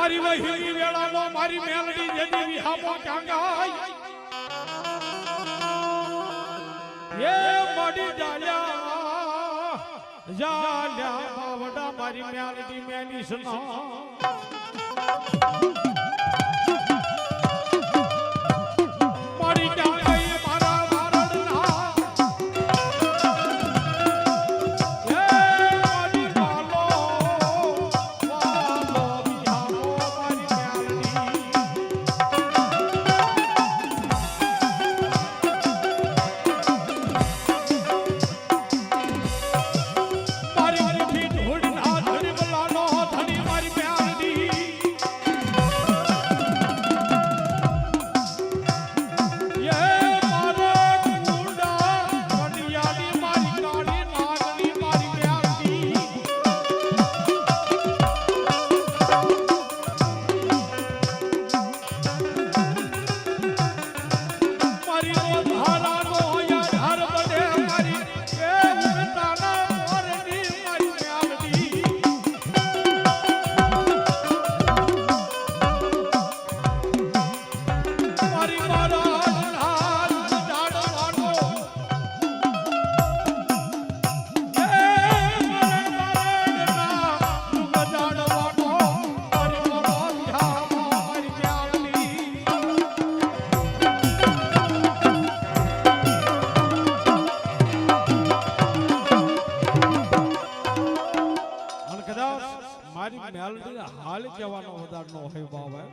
મારી વહીની વેળાનો મારી મેલડી જેની વિહામો કાંગાય એ મડી જાયા જાલ્યા બાવડા મારી મેલડી મેલી સના હાલ કહેવાનો વધાર નો હોય બાબા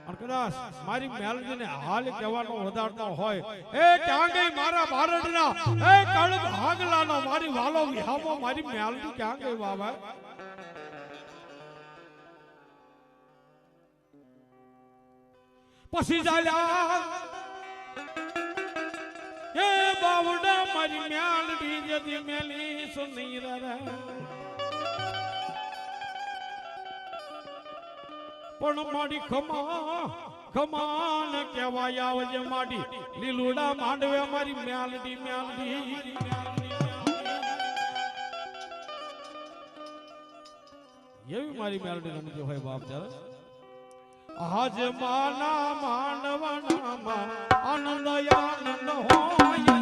અને કદાચ મારી મેલડીને હાલ કહેવાનો વધાર નો હોય એ ક્યાં ગઈ મારા ભારતના એ કળબ હાગલાનો મારી વાલો વિહામો મારી મેલડી ક્યાં ગઈ બાબા પછી ચાલ્યા એ બાવડા મારી મેલડી જદી મેલી સુની રે પણ મારી ખમાન કહેવાય આવજે માડી લીલુડા માંડવે મારી મેલડી મેલડી એવી મારી મેલડી રમતી હોય બાપ ત્યારે આજ માના માંડવાનામાં આનંદ આનંદ હોય